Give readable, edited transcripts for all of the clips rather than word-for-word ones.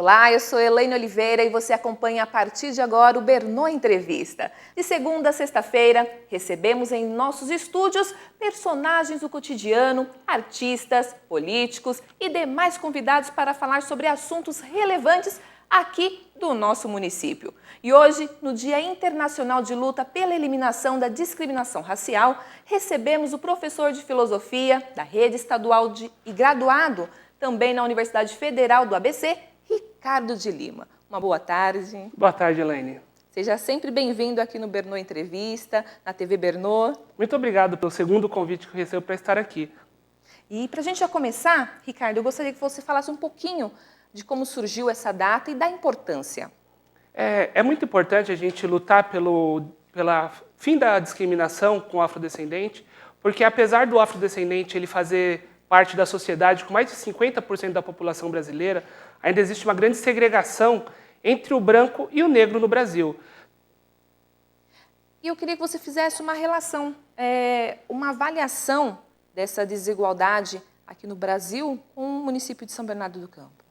Olá, eu sou Elaine Oliveira e você acompanha a partir de agora o Bernô Entrevista. De segunda a sexta-feira, recebemos em nossos estúdios personagens do cotidiano, artistas, políticos e demais convidados para falar sobre assuntos relevantes aqui do nosso município. E hoje, no Dia Internacional de Luta pela Eliminação da Discriminação Racial, recebemos o professor de Filosofia da Rede Estadual e graduado também na Universidade Federal do ABC, Ricardo de Lima. Uma boa tarde. Boa tarde, Elaine. Seja sempre bem-vindo aqui no Bernô Entrevista, na TV Bernô. Muito obrigado pelo segundo convite que eu recebo para estar aqui. E para a gente já começar, Ricardo, eu gostaria que você falasse um pouquinho de como surgiu essa data e da importância. É muito importante a gente lutar pela fim da discriminação com o afrodescendente, porque apesar do afrodescendente ele fazer parte da sociedade com mais de 50% da população brasileira, ainda existe uma grande segregação entre o branco e o negro no Brasil. E eu queria que você fizesse uma relação, uma avaliação dessa desigualdade aqui no Brasil com o município de São Bernardo do Campo.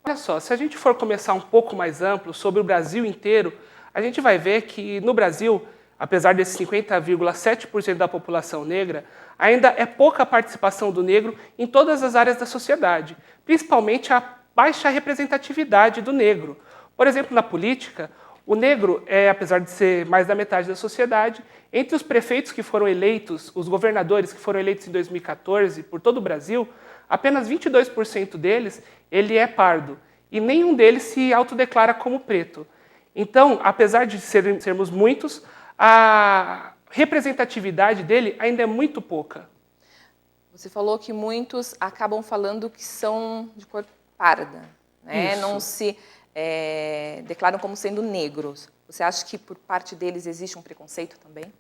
Olha só, se a gente for começar um pouco mais amplo sobre o Brasil inteiro, a gente vai ver que no Brasil, apesar desse 50,7% da população negra, ainda é pouca a participação do negro em todas as áreas da sociedade, principalmente a baixa representatividade do negro. Por exemplo, na política, o negro apesar de ser mais da metade da sociedade, entre os prefeitos que foram eleitos, os governadores que foram eleitos em 2014 por todo o Brasil, apenas 22% deles ele é pardo e nenhum deles se autodeclara como preto. Então, apesar de sermos muitos, a representatividade dele ainda é muito pouca. Você falou que muitos acabam falando que são de cor parda, né? Isso. Não se declaram como sendo negros. Você acha que por parte deles existe um preconceito também?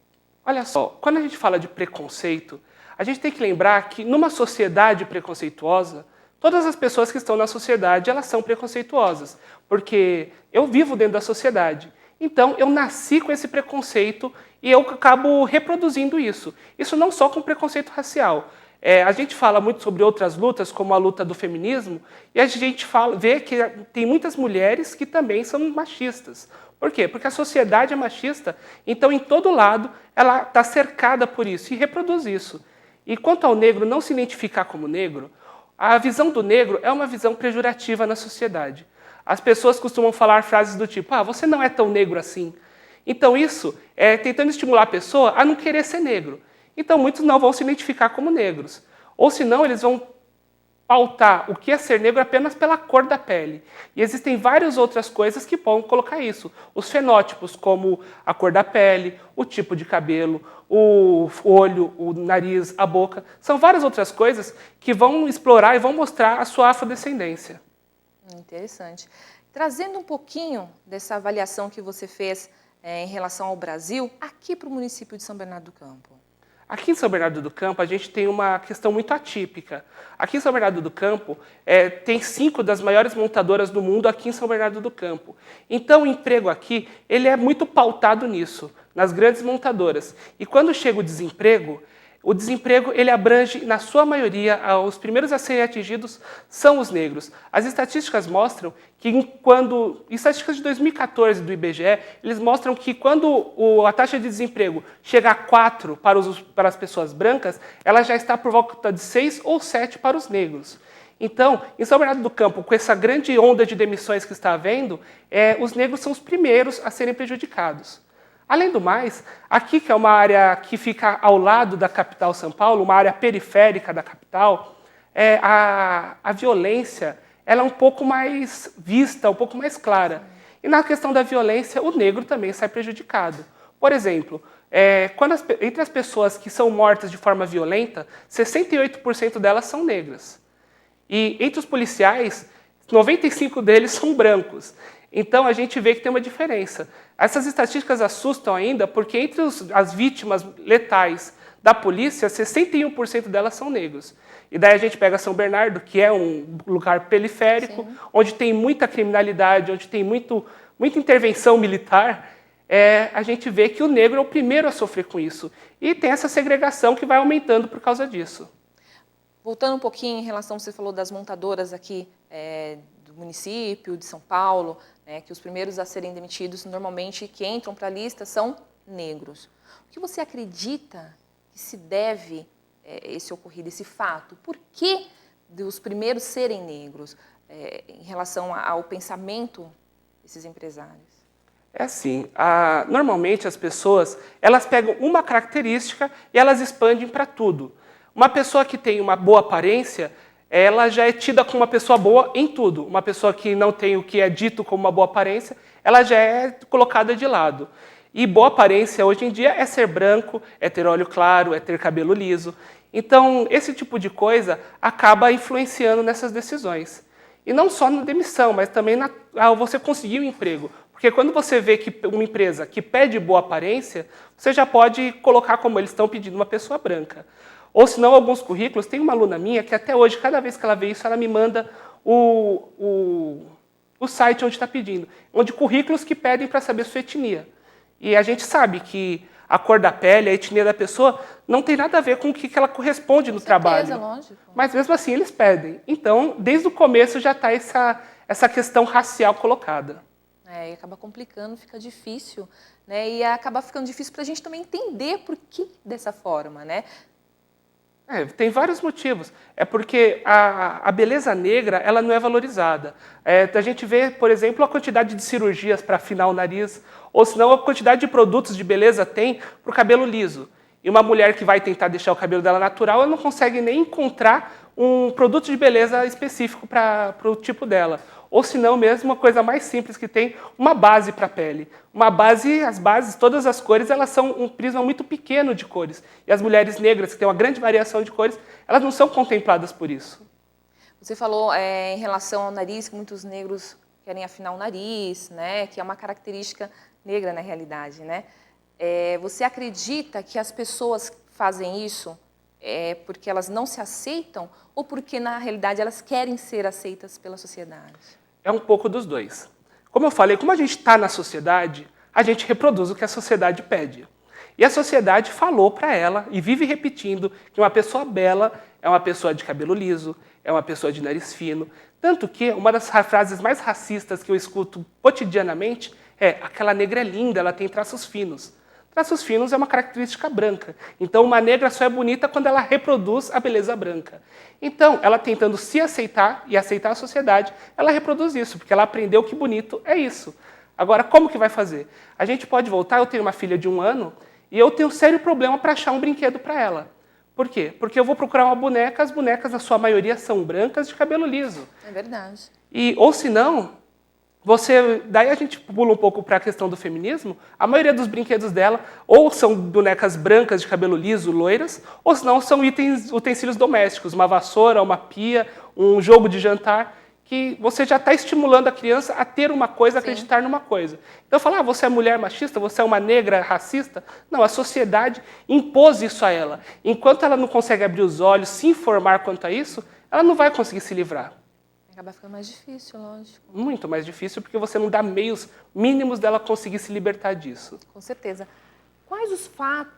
Olha só, quando a gente fala de preconceito, a gente tem que lembrar que numa sociedade preconceituosa, todas as pessoas que estão na sociedade elas são preconceituosas, porque eu vivo dentro da sociedade. Então, eu nasci com esse preconceito e eu acabo reproduzindo isso. Isso não só com preconceito racial. A gente fala muito sobre outras lutas, como a luta do feminismo, e a gente vê que tem muitas mulheres que também são machistas. Por quê? Porque a sociedade é machista, então, em todo lado, ela está cercada por isso e reproduz isso. E quanto ao negro não se identificar como negro, a visão do negro é uma visão pejorativa na sociedade. As pessoas costumam falar frases do tipo, você não é tão negro assim. Então isso é tentando estimular a pessoa a não querer ser negro. Então muitos não vão se identificar como negros. Ou senão eles vão pautar o que é ser negro apenas pela cor da pele. E existem várias outras coisas que podem colocar isso. Os fenótipos, como a cor da pele, o tipo de cabelo, o olho, o nariz, a boca. São várias outras coisas que vão explorar e vão mostrar a sua afrodescendência. Interessante. Trazendo um pouquinho dessa avaliação que você fez em relação ao Brasil, aqui para o município de São Bernardo do Campo. Aqui em São Bernardo do Campo, a gente tem uma questão muito atípica. Aqui em São Bernardo do Campo, tem 5 das maiores montadoras do mundo aqui em São Bernardo do Campo. Então, o emprego aqui ele é muito pautado nisso, nas grandes montadoras. E quando chega o desemprego ele abrange, na sua maioria, os primeiros a serem atingidos são os negros. As estatísticas mostram que, estatísticas de 2014 do IBGE, eles mostram que quando a taxa de desemprego chega a 4 para as pessoas brancas, ela já está por volta de 6 ou 7 para os negros. Então, em São Bernardo do Campo, com essa grande onda de demissões que está havendo, os negros são os primeiros a serem prejudicados. Além do mais, aqui que é uma área que fica ao lado da capital São Paulo, uma área periférica da capital, a violência ela é um pouco mais vista, um pouco mais clara. E na questão da violência, o negro também sai prejudicado. Por exemplo, entre as pessoas que são mortas de forma violenta, 68% delas são negras. E entre os policiais, 95% deles são brancos. Então, a gente vê que tem uma diferença. Essas estatísticas assustam ainda porque entre as vítimas letais da polícia, 61% delas são negros. E daí a gente pega São Bernardo, que é um lugar periférico, sim, onde tem muita criminalidade, onde tem muita intervenção militar, a gente vê que o negro é o primeiro a sofrer com isso. E tem essa segregação que vai aumentando por causa disso. Voltando um pouquinho em relação, você falou das montadoras aqui do município de São Paulo, né, que os primeiros a serem demitidos, normalmente, que entram para a lista, são negros. O que você acredita que se deve esse ocorrido, esse fato? Por que dos primeiros serem negros em relação ao pensamento desses empresários? É assim, normalmente as pessoas, elas pegam uma característica e elas expandem para tudo. Uma pessoa que tem uma boa aparência, ela já é tida como uma pessoa boa em tudo. Uma pessoa que não tem o que é dito como uma boa aparência, ela já é colocada de lado. E boa aparência hoje em dia é ser branco, é ter olho claro, é ter cabelo liso. Então, esse tipo de coisa acaba influenciando nessas decisões. E não só na demissão, mas também ao você conseguir um emprego. Porque quando você vê que uma empresa que pede boa aparência, você já pode colocar como eles estão pedindo uma pessoa branca. Ou senão, alguns currículos, tem uma aluna minha que até hoje, cada vez que ela vê isso, ela me manda o site onde está pedindo, onde currículos que pedem para saber sua etnia. E a gente sabe que a cor da pele, a etnia da pessoa, não tem nada a ver com o que ela corresponde no trabalho. Lógico. Mas mesmo assim eles pedem. Então, desde o começo já está essa questão racial colocada. E acaba complicando, fica difícil, né? E acaba ficando difícil para a gente também entender por que dessa forma, né? Tem vários motivos. É porque a beleza negra ela não é valorizada. A gente vê, por exemplo, a quantidade de cirurgias para afinar o nariz, ou senão a quantidade de produtos de beleza tem para o cabelo liso. E uma mulher que vai tentar deixar o cabelo dela natural, ela não consegue nem encontrar um produto de beleza específico para o tipo dela. Ou se não mesmo, uma coisa mais simples que tem, uma base para a pele. Uma base, as bases, todas as cores, elas são um prisma muito pequeno de cores. E as mulheres negras, que têm uma grande variação de cores, elas não são contempladas por isso. Você falou em relação ao nariz, que muitos negros querem afinar o nariz, né? Que é uma característica negra na realidade, né? Você acredita que as pessoas fazem isso porque elas não se aceitam ou porque, na realidade, elas querem ser aceitas pela sociedade? É um pouco dos dois. Como eu falei, como a gente está na sociedade, a gente reproduz o que a sociedade pede. E a sociedade falou para ela, e vive repetindo, que uma pessoa bela é uma pessoa de cabelo liso, é uma pessoa de nariz fino. Tanto que uma das frases mais racistas que eu escuto cotidianamente é: aquela negra é linda, ela tem traços finos. Traços finos é uma característica branca. Então, uma negra só é bonita quando ela reproduz a beleza branca. Então, ela tentando se aceitar e aceitar a sociedade, ela reproduz isso, porque ela aprendeu que bonito é isso. Agora, como que vai fazer? A gente pode voltar, eu tenho uma filha de 1 ano, e eu tenho um sério problema para achar um brinquedo para ela. Por quê? Porque eu vou procurar uma boneca, as bonecas, na sua maioria, são brancas de cabelo liso. É verdade. Ou se não, daí a gente pula um pouco para a questão do feminismo, a maioria dos brinquedos dela ou são bonecas brancas de cabelo liso, loiras, ou senão são utensílios domésticos, uma vassoura, uma pia, um jogo de jantar, que você já está estimulando a criança a ter uma coisa, a acreditar numa coisa. Então, falar, você é mulher machista, você é uma negra racista? Não, a sociedade impôs isso a ela. Enquanto ela não consegue abrir os olhos, se informar quanto a isso, ela não vai conseguir se livrar. Acaba ficando mais difícil, lógico. Muito mais difícil, porque você não dá meios mínimos dela conseguir se libertar disso. Com certeza. Quais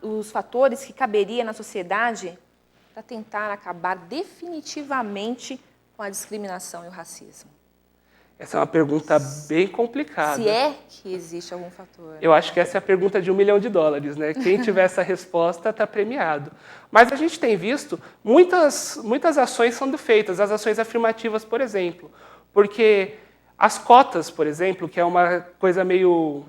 os fatores que caberia na sociedade para tentar acabar definitivamente com a discriminação e o racismo? Essa é uma pergunta bem complicada. Se é que existe algum fator. Eu acho que essa é a pergunta de $1 milhão, né? Quem tiver essa resposta está premiado. Mas a gente tem visto muitas ações sendo feitas, as ações afirmativas, por exemplo. Porque as cotas, por exemplo, que é uma coisa meio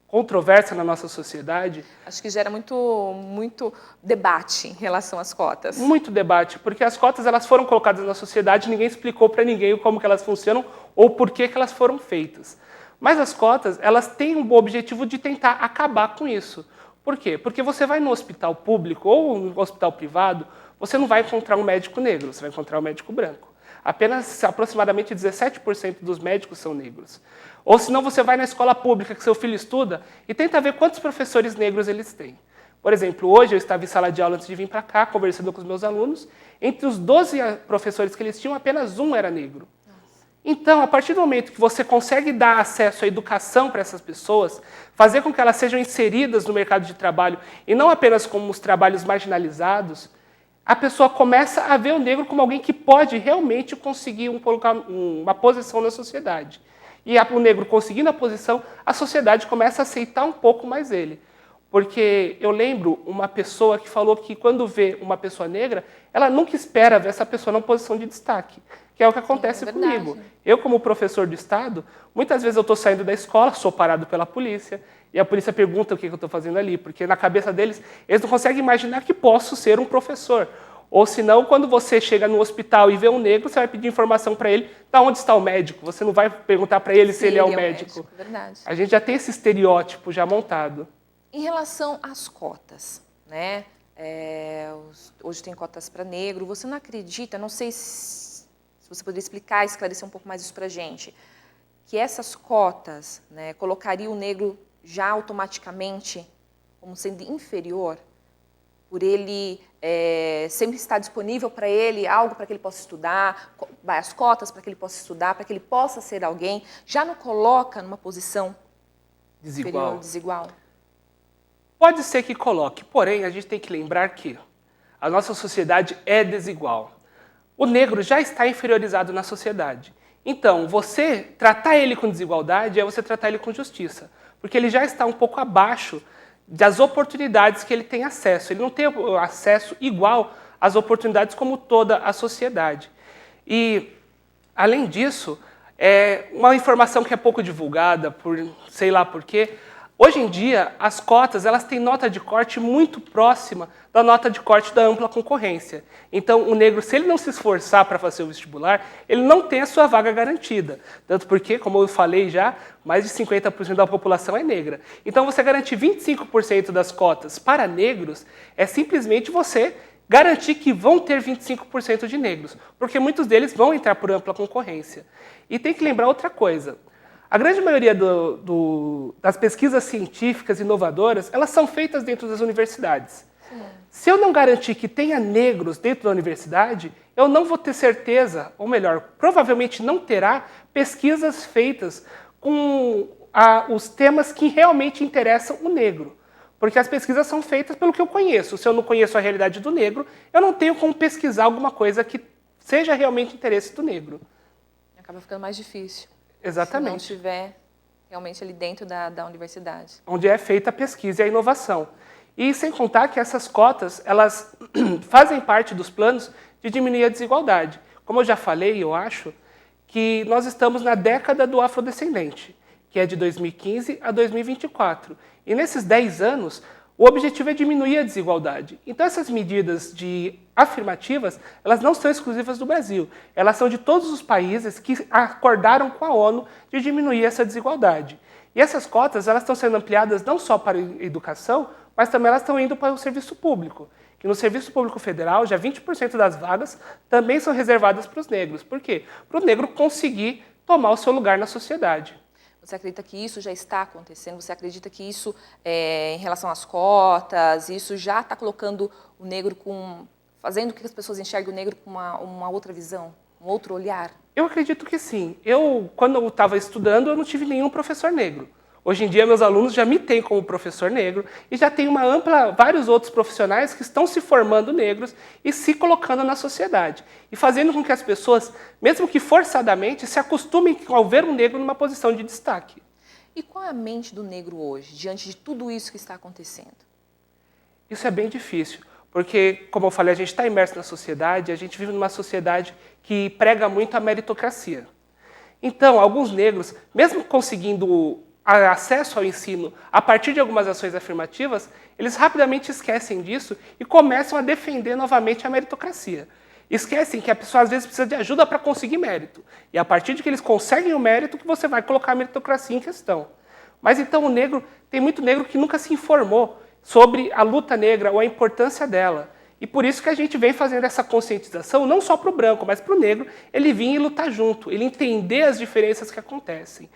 controversa na nossa sociedade. Acho que gera muito debate em relação às cotas. Muito debate, porque as cotas elas foram colocadas na sociedade, ninguém explicou para ninguém como que elas funcionam ou por que elas foram feitas. Mas as cotas elas têm um objetivo de tentar acabar com isso. Por quê? Porque você vai no hospital público ou no hospital privado, você não vai encontrar um médico negro, você vai encontrar um médico branco. Apenas aproximadamente 17% dos médicos são negros. Ou senão você vai na escola pública que seu filho estuda e tenta ver quantos professores negros eles têm. Por exemplo, hoje eu estava em sala de aula antes de vir para cá, conversando com os meus alunos. Entre os 12 professores que eles tinham, apenas um era negro. Então, a partir do momento que você consegue dar acesso à educação para essas pessoas, fazer com que elas sejam inseridas no mercado de trabalho, e não apenas como os trabalhos marginalizados, a pessoa começa a ver o negro como alguém que pode realmente conseguir uma posição na sociedade. E o negro conseguindo a posição, a sociedade começa a aceitar um pouco mais ele. Porque eu lembro uma pessoa que falou que quando vê uma pessoa negra, ela nunca espera ver essa pessoa numa posição de destaque, que é o que acontece comigo. Eu, como professor do Estado, muitas vezes eu estou saindo da escola, sou parado pela polícia, e a polícia pergunta o que eu estou fazendo ali, porque na cabeça deles, eles não conseguem imaginar que posso ser um professor. Ou senão, quando você chega no hospital e vê um negro, você vai pedir informação para ele, onde está o médico? Você não vai perguntar para ele se ele é o médico. Verdade. A gente já tem esse estereótipo já montado. Em relação às cotas, né? Hoje tem cotas para negro. Você não acredita, não sei se você poderia explicar, esclarecer um pouco mais isso para a gente, que essas cotas, né, colocariam o negro já automaticamente como sendo inferior, por ele sempre estar disponível para ele algo para que ele possa estudar, as cotas para que ele possa estudar, para que ele possa ser alguém, já não coloca numa posição inferior, desigual? Pode ser que coloque, porém, a gente tem que lembrar que a nossa sociedade é desigual. O negro já está inferiorizado na sociedade. Então, você tratar ele com desigualdade é você tratar ele com justiça, porque ele já está um pouco abaixo das oportunidades que ele tem acesso. Ele não tem acesso igual às oportunidades como toda a sociedade. E, além disso, uma informação que é pouco divulgada, por sei lá por quê, hoje em dia, as cotas elas têm nota de corte muito próxima da nota de corte da ampla concorrência. Então, o negro, se ele não se esforçar para fazer o vestibular, ele não tem a sua vaga garantida. Tanto porque, como eu falei já, mais de 50% da população é negra. Então, você garantir 25% das cotas para negros é simplesmente você garantir que vão ter 25% de negros, porque muitos deles vão entrar por ampla concorrência. E tem que lembrar outra coisa. A grande maioria das pesquisas científicas inovadoras, elas são feitas dentro das universidades. Sim. Se eu não garantir que tenha negros dentro da universidade, eu não vou ter certeza, ou melhor, provavelmente não terá pesquisas feitas com os temas que realmente interessam o negro. Porque as pesquisas são feitas pelo que eu conheço. Se eu não conheço a realidade do negro, eu não tenho como pesquisar alguma coisa que seja realmente interesse do negro. Acaba ficando mais difícil. Exatamente. Se não estiver realmente ali dentro da universidade. Onde é feita a pesquisa e a inovação. E sem contar que essas cotas, elas fazem parte dos planos de diminuir a desigualdade. Como eu já falei, eu acho que nós estamos na década do afrodescendente, que é de 2015 a 2024. E nesses 10 anos, o objetivo é diminuir a desigualdade. Então, essas medidas afirmativas, elas não são exclusivas do Brasil. Elas são de todos os países que acordaram com a ONU de diminuir essa desigualdade. E essas cotas elas estão sendo ampliadas não só para a educação, mas também elas estão indo para o serviço público. Que no Serviço Público Federal, já 20% das vagas também são reservadas para os negros. Por quê? Para o negro conseguir tomar o seu lugar na sociedade. Você acredita que isso já está acontecendo? Você acredita que isso, em relação às cotas, isso já está colocando o negro fazendo com que as pessoas enxerguem o negro com uma outra visão, um outro olhar? Eu acredito que sim. Quando eu estava estudando, eu não tive nenhum professor negro. Hoje em dia, meus alunos já me têm como professor negro e já tem vários outros profissionais que estão se formando negros e se colocando na sociedade. E fazendo com que as pessoas, mesmo que forçadamente, se acostumem ao ver um negro numa posição de destaque. E qual é a mente do negro hoje, diante de tudo isso que está acontecendo? Isso é bem difícil, porque, como eu falei, a gente está imerso na sociedade, a gente vive numa sociedade que prega muito a meritocracia. Então, alguns negros, mesmo conseguindo acesso ao ensino a partir de algumas ações afirmativas, eles rapidamente esquecem disso e começam a defender novamente a meritocracia. Esquecem que a pessoa às vezes precisa de ajuda para conseguir mérito. E a partir de que eles conseguem o mérito que você vai colocar a meritocracia em questão. Mas então tem muito negro que nunca se informou sobre a luta negra ou a importância dela. E por isso que a gente vem fazendo essa conscientização, não só para o branco, mas para o negro, ele vir e lutar junto, ele entender as diferenças que acontecem.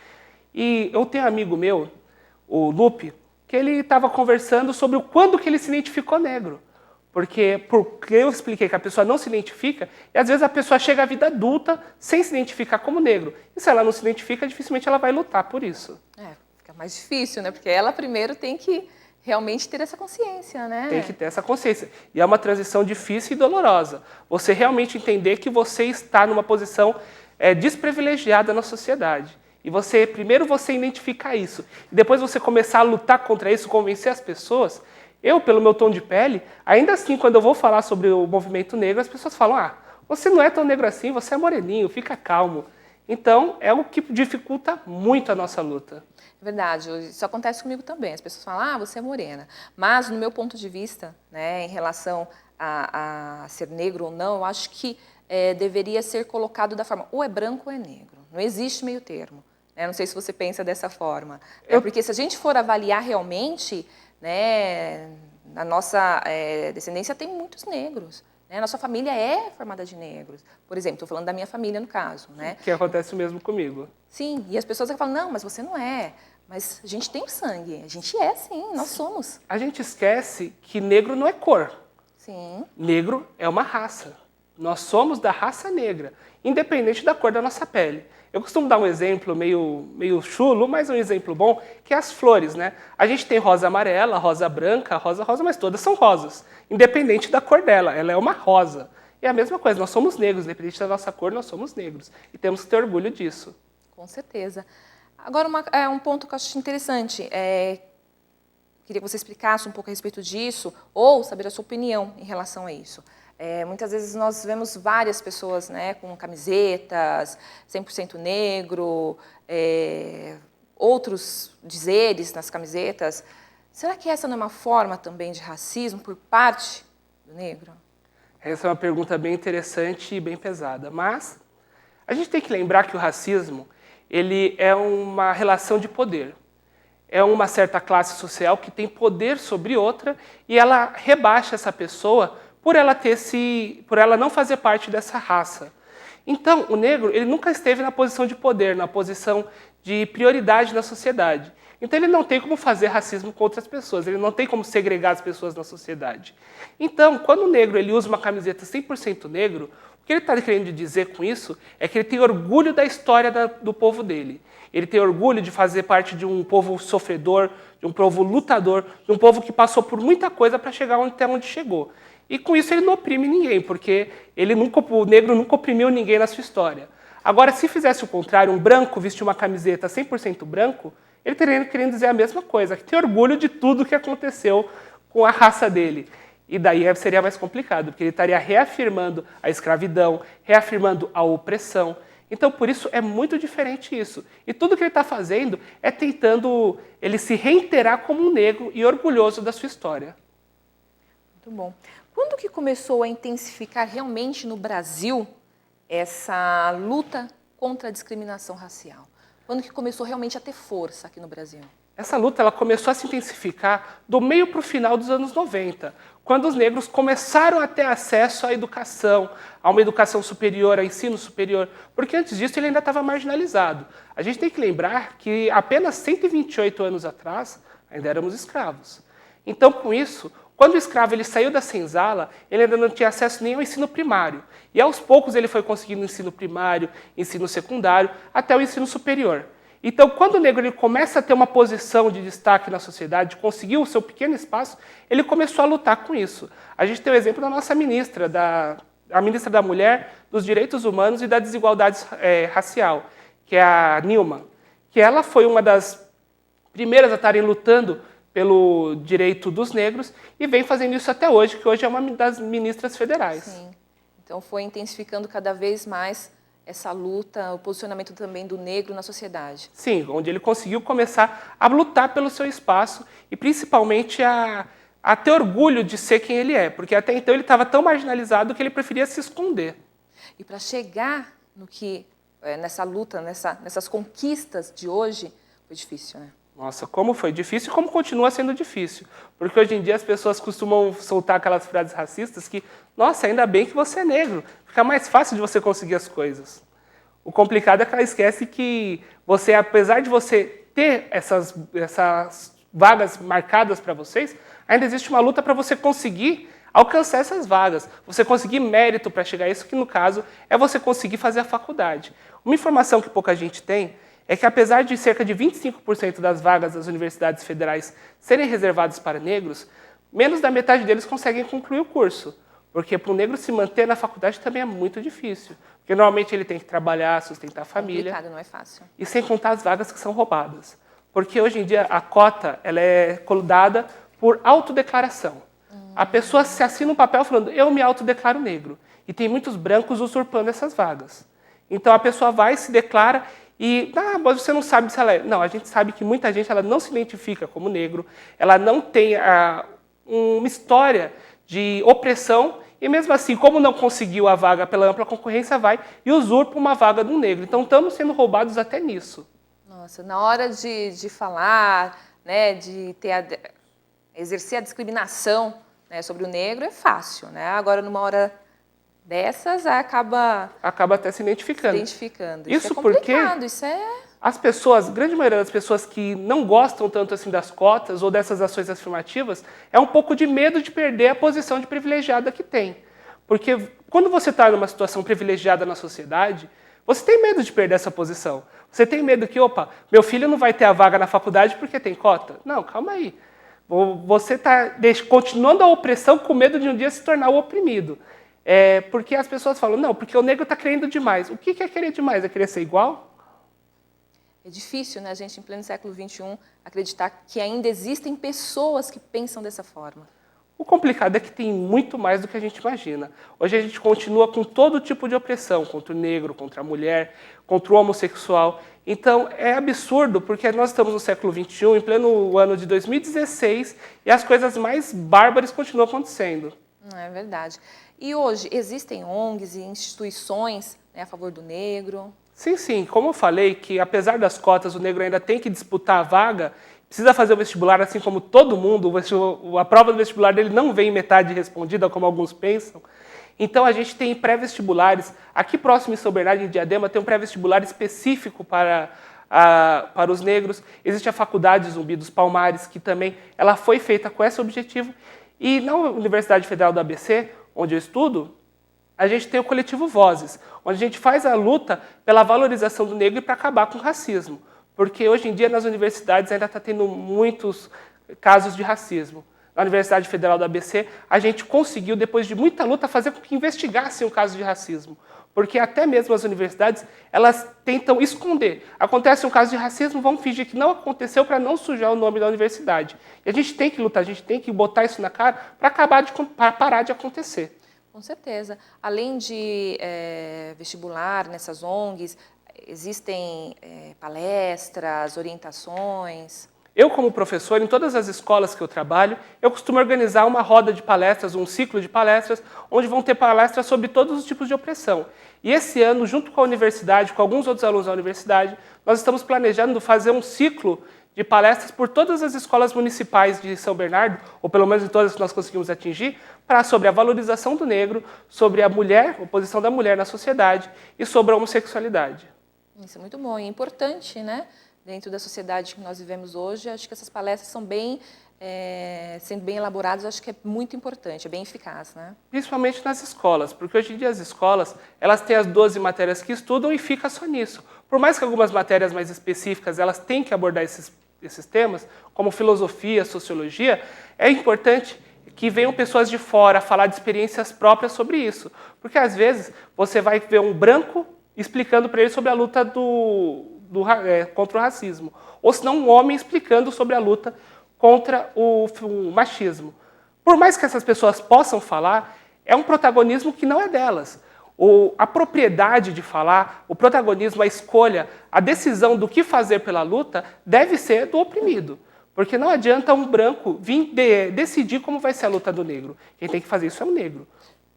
E eu tenho um amigo meu, o Lupe, que ele estava conversando sobre quando que ele se identificou negro. Porque eu expliquei que a pessoa não se identifica, e às vezes a pessoa chega à vida adulta sem se identificar como negro. E se ela não se identifica, dificilmente ela vai lutar por isso. Fica mais difícil, né? Porque ela primeiro tem que realmente ter essa consciência, né? Tem que ter essa consciência. E é uma transição difícil e dolorosa. Você realmente entender que você está numa posição desprivilegiada na sociedade. E primeiro você identificar isso. E depois você começar a lutar contra isso, convencer as pessoas. Eu, pelo meu tom de pele, ainda assim, quando eu vou falar sobre o movimento negro, as pessoas falam, você não é tão negro assim, você é moreninho, fica calmo. Então, é o que dificulta muito a nossa luta. É verdade, isso acontece comigo também. As pessoas falam, você é morena. Mas, no meu ponto de vista, né, em relação a ser negro ou não, eu acho que deveria ser colocado da forma, ou é branco ou é negro. Não existe meio termo. Não sei se você pensa dessa forma. Porque se a gente for avaliar realmente, né, a nossa descendência tem muitos negros. A nossa família é formada de negros. Por exemplo, estou falando da minha família, no caso. Né? Que acontece o mesmo comigo. Sim, e as pessoas falam, não, mas você não é. Mas a gente tem o sangue. A gente é, sim, nós somos. A gente esquece que negro não é cor. Sim. Negro é uma raça. Nós somos da raça negra, independente da cor da nossa pele. Eu costumo dar um exemplo meio chulo, mas um exemplo bom, que é as flores, né? A gente tem rosa amarela, rosa branca, rosa, mas todas são rosas, independente da cor dela, ela é uma rosa. E a mesma coisa, nós somos negros, independente da nossa cor, nós somos negros. E temos que ter orgulho disso. Com certeza. Agora, um ponto que eu acho interessante, queria que você explicasse um pouco a respeito disso, ou saber a sua opinião em relação a isso. Muitas vezes nós vemos várias pessoas, né, com camisetas, 100% negro, outros dizeres nas camisetas. Será que essa não é uma forma também de racismo por parte do negro? Essa é uma pergunta bem interessante e bem pesada. Mas a gente tem que lembrar que o racismo ele é uma relação de poder. É uma certa classe social que tem poder sobre outra e ela rebaixa essa pessoa por ela não fazer parte dessa raça. Então, o negro ele nunca esteve na posição de poder, na posição de prioridade na sociedade. Então, ele não tem como fazer racismo com outras pessoas, ele não tem como segregar as pessoas na sociedade. Então, quando o negro ele usa uma camiseta 100% negro, o que ele está querendo dizer com isso é que ele tem orgulho da história do povo dele. Ele tem orgulho de fazer parte de um povo sofredor, de um povo lutador, de um povo que passou por muita coisa para chegar até onde chegou. E com isso ele não oprime ninguém, porque o negro nunca oprimiu ninguém na sua história. Agora, se fizesse o contrário, um branco vestir uma camiseta 100% branco, ele estaria querendo dizer a mesma coisa, que tem orgulho de tudo que aconteceu com a raça dele. E daí seria mais complicado, porque ele estaria reafirmando a escravidão, reafirmando a opressão. Então, por isso, é muito diferente isso. E tudo que ele está fazendo é tentando ele se reiterar como um negro e orgulhoso da sua história. Muito bom. Quando que começou a intensificar realmente no Brasil essa luta contra a discriminação racial? Quando que começou realmente a ter força aqui no Brasil? Essa luta ela começou a se intensificar do meio para o final dos anos 90, quando os negros começaram a ter acesso à educação, a uma educação superior, a ensino superior, porque antes disso ele ainda estava marginalizado. A gente tem que lembrar que apenas 128 anos atrás ainda éramos escravos. Então, com isso, quando o escravo ele saiu da senzala, ele ainda não tinha acesso nem ao ensino primário. E aos poucos ele foi conseguindo ensino primário, ensino secundário, até o ensino superior. Então, quando o negro ele começa a ter uma posição de destaque na sociedade, conseguiu o seu pequeno espaço, ele começou a lutar com isso. A gente tem o exemplo da nossa ministra, a ministra da Mulher, dos Direitos Humanos e da Desigualdade Racial, que é a Nilma, que ela foi uma das primeiras a estarem lutando pelo direito dos negros e vem fazendo isso até hoje, que hoje é uma das ministras federais. Sim. Então, foi intensificando cada vez mais essa luta, o posicionamento também do negro na sociedade. Sim, onde ele conseguiu começar a lutar pelo seu espaço e principalmente a ter orgulho de ser quem ele é, porque até então ele estava tão marginalizado que ele preferia se esconder. E para chegar no que nessa luta, nessas conquistas de hoje, foi difícil, né? Nossa, como foi difícil e como continua sendo difícil. Porque hoje em dia as pessoas costumam soltar aquelas frases racistas que, nossa, ainda bem que você é negro, fica mais fácil de você conseguir as coisas. O complicado é que ela esquece que você, apesar de você ter essas vagas marcadas para vocês, ainda existe uma luta para você conseguir alcançar essas vagas, você conseguir mérito para chegar a isso, que no caso é você conseguir fazer a faculdade. Uma informação que pouca gente tem é que apesar de cerca de 25% das vagas das universidades federais serem reservadas para negros, menos da metade deles conseguem concluir o curso. Porque para o negro se manter na faculdade também é muito difícil. Porque normalmente ele tem que trabalhar, sustentar a família. Complicado, não é fácil. E sem contar as vagas que são roubadas. Porque hoje em dia a cota ela é dada por autodeclaração. A pessoa se assina um papel falando, eu me autodeclaro negro. E tem muitos brancos usurpando essas vagas. Então a pessoa vai, se declara e, mas você não sabe se ela é. Não, a gente sabe que muita gente ela não se identifica como negro, ela não tem uma história de opressão e mesmo assim, como não conseguiu a vaga pela ampla concorrência, vai e usurpa uma vaga do negro. Então estamos sendo roubados até nisso. Nossa, na hora de falar, né, de exercer a discriminação, né, sobre o negro é fácil, né? Agora, numa hora dessas, acaba até se identificando. Isso é complicado, isso é... As pessoas, a grande maioria das pessoas que não gostam tanto assim das cotas ou dessas ações afirmativas, é um pouco de medo de perder a posição de privilegiada que tem. Porque quando você está numa situação privilegiada na sociedade, você tem medo de perder essa posição. Você tem medo que, meu filho não vai ter a vaga na faculdade porque tem cota? Não, calma aí. Você está continuando a opressão com medo de um dia se tornar o oprimido. Porque as pessoas falam, não, porque o negro está querendo demais. O que é querer demais? É querer ser igual? É difícil, né, a gente, em pleno século XXI, acreditar que ainda existem pessoas que pensam dessa forma. O complicado é que tem muito mais do que a gente imagina. Hoje a gente continua com todo tipo de opressão, contra o negro, contra a mulher, contra o homossexual. Então, é absurdo, porque nós estamos no século XXI, em pleno ano de 2016, e as coisas mais bárbaras continuam acontecendo. É verdade. E hoje, existem ONGs e instituições, né, a favor do negro? Sim, sim. Como eu falei, que apesar das cotas, o negro ainda tem que disputar a vaga, precisa fazer o vestibular assim como todo mundo, a prova do vestibular dele não vem metade respondida, como alguns pensam. Então, a gente tem pré-vestibulares. Aqui próximo em São Bernardo, em Diadema, tem um pré-vestibular específico para os negros. Existe a Faculdade Zumbi dos Palmares, que também ela foi feita com esse objetivo. E na Universidade Federal do ABC, onde eu estudo, a gente tem o coletivo Vozes, onde a gente faz a luta pela valorização do negro e para acabar com o racismo. Porque hoje em dia nas universidades ainda está tendo muitos casos de racismo. Na Universidade Federal do ABC, a gente conseguiu, depois de muita luta, fazer com que investigassem um caso de racismo. Porque até mesmo as universidades, elas tentam esconder. Acontece um caso de racismo, vamos fingir que não aconteceu para não sujar o nome da universidade. E a gente tem que lutar, a gente tem que botar isso na cara para parar de acontecer. Com certeza. Além de vestibular nessas ONGs, existem palestras, orientações? Eu, como professor, em todas as escolas que eu trabalho, eu costumo organizar uma roda de palestras, um ciclo de palestras, onde vão ter palestras sobre todos os tipos de opressão. E esse ano, junto com a universidade, com alguns outros alunos da universidade, nós estamos planejando fazer um ciclo de palestras por todas as escolas municipais de São Bernardo, ou pelo menos em todas que nós conseguimos atingir, sobre a valorização do negro, sobre a mulher, a posição da mulher na sociedade e sobre a homossexualidade. Isso é muito bom e é importante, né? Dentro da sociedade que nós vivemos hoje, acho que essas palestras são sendo bem elaboradas, acho que é muito importante, é bem eficaz, né? Principalmente nas escolas, porque hoje em dia as escolas, elas têm as 12 matérias que estudam e fica só nisso. Por mais que algumas matérias mais específicas, elas têm que abordar esses temas, como filosofia, sociologia, é importante que venham pessoas de fora falar de experiências próprias sobre isso. Porque, às vezes, você vai ver um branco explicando para ele sobre a luta contra o racismo. Ou, se não, um homem explicando sobre a luta contra o machismo. Por mais que essas pessoas possam falar, é um protagonismo que não é delas. A propriedade de falar, o protagonismo, a escolha, a decisão do que fazer pela luta deve ser do oprimido. Porque não adianta um branco vir decidir como vai ser a luta do negro. Quem tem que fazer isso é o negro.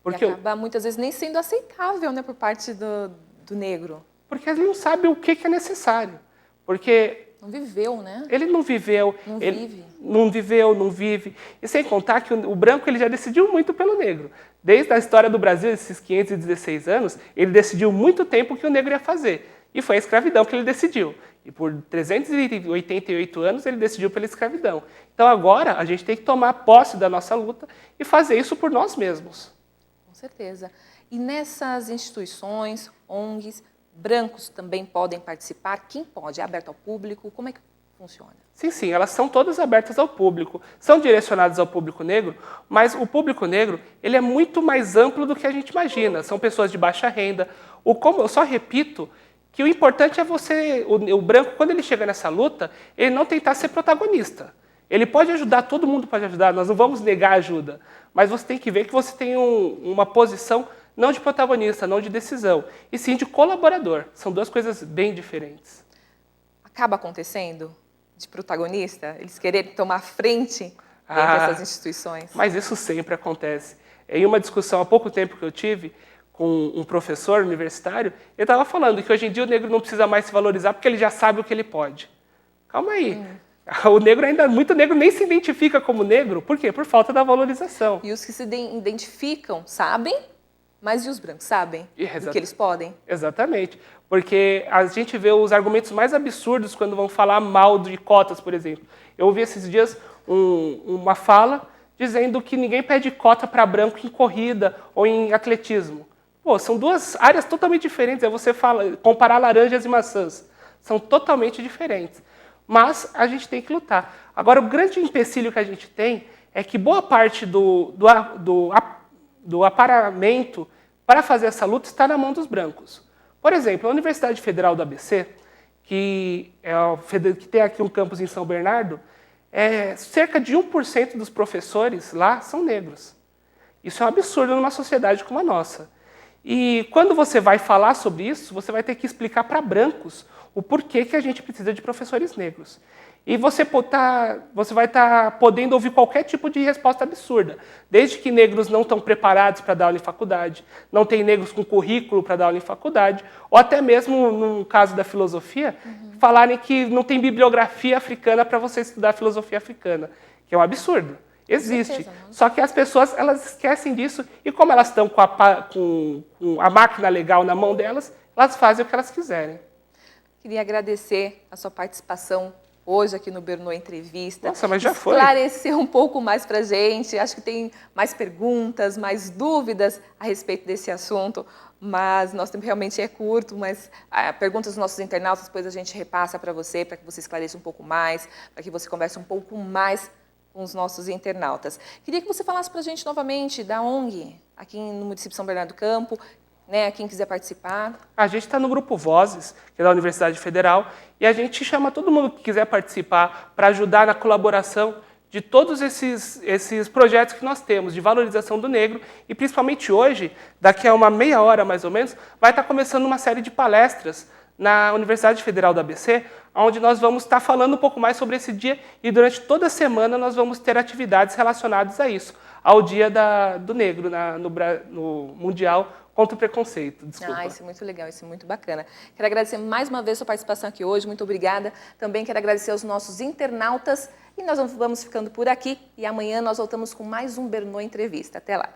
Porque acaba muitas vezes nem sendo aceitável, né, por parte do negro. Porque ele não sabe o que é necessário. Porque não viveu, né? Ele não viveu. Não vive. Não viveu, não vive. E sem contar que o branco ele já decidiu muito pelo negro. Desde a história do Brasil, esses 516 anos, ele decidiu muito tempo o que o negro ia fazer. E foi a escravidão que ele decidiu. E por 388 anos ele decidiu pela escravidão. Então agora a gente tem que tomar posse da nossa luta e fazer isso por nós mesmos. Com certeza. E nessas instituições, ONGs, brancos também podem participar? Quem pode? É aberto ao público? Como é que funciona? Sim, sim, elas são todas abertas ao público. São direcionadas ao público negro, mas o público negro ele é muito mais amplo do que a gente imagina. São pessoas de baixa renda. Como eu só repito que o importante é o branco, quando ele chega nessa luta, ele não tentar ser protagonista. Ele pode ajudar, todo mundo pode ajudar, nós não vamos negar ajuda, mas você tem que ver que você tem uma posição não de protagonista, não de decisão, e sim de colaborador. São duas coisas bem diferentes. Acaba acontecendo de protagonista? Eles quererem tomar frente entre essas instituições? Mas isso sempre acontece. Em uma discussão há pouco tempo que eu tive com um professor universitário, ele estava falando que hoje em dia o negro não precisa mais se valorizar porque ele já sabe o que ele pode. Calma aí. O negro muito negro nem se identifica como negro. Por quê? Por falta da valorização. E os que se identificam sabem, mas e os brancos sabem do que eles podem? Exatamente. Porque a gente vê os argumentos mais absurdos quando vão falar mal de cotas, por exemplo. Eu ouvi esses dias uma fala dizendo que ninguém pede cota para branco em corrida ou em atletismo. Pô, são duas áreas totalmente diferentes. É você comparar laranjas e maçãs. São totalmente diferentes. Mas a gente tem que lutar. Agora, o grande empecilho que a gente tem é que boa parte do aparamento para fazer essa luta está na mão dos brancos. Por exemplo, a Universidade Federal do ABC, que tem aqui um campus em São Bernardo, cerca de 1% dos professores lá são negros. Isso é um absurdo numa sociedade como a nossa. E quando você vai falar sobre isso, você vai ter que explicar para brancos o porquê que a gente precisa de professores negros. E você vai estar podendo ouvir qualquer tipo de resposta absurda, desde que negros não estão preparados para dar aula em faculdade, não tem negros com currículo para dar aula em faculdade, ou até mesmo, no caso da filosofia, falarem que não tem bibliografia africana para você estudar filosofia africana, que é um absurdo. Existe. Só que as pessoas elas esquecem disso e como elas estão com a máquina legal na mão delas, elas fazem o que elas quiserem. Queria agradecer a sua participação hoje aqui no Bernoe Entrevista. Nossa, mas já foi. Esclarecer um pouco mais para a gente. Acho que tem mais perguntas, mais dúvidas a respeito desse assunto, mas nosso tempo realmente é curto, mas perguntas dos nossos internautas, depois a gente repassa para você que você esclareça um pouco mais, para que você converse um pouco mais com os nossos internautas. Queria que você falasse para a gente novamente da ONG, aqui no município de São Bernardo do Campo, né, quem quiser participar. A gente está no Grupo Vozes, que é da Universidade Federal, e a gente chama todo mundo que quiser participar para ajudar na colaboração de todos esses projetos que nós temos de valorização do negro, e principalmente hoje, daqui a uma meia hora mais ou menos, vai estar começando uma série de palestras na Universidade Federal do ABC, onde nós vamos estar falando um pouco mais sobre esse dia e durante toda a semana nós vamos ter atividades relacionadas a isso, ao Dia do Negro no Mundial contra o Preconceito. Desculpa. Isso é muito legal, isso é muito bacana. Quero agradecer mais uma vez a sua participação aqui hoje, muito obrigada. Também quero agradecer aos nossos internautas e nós vamos ficando por aqui e amanhã nós voltamos com mais um Bernoe Entrevista. Até lá.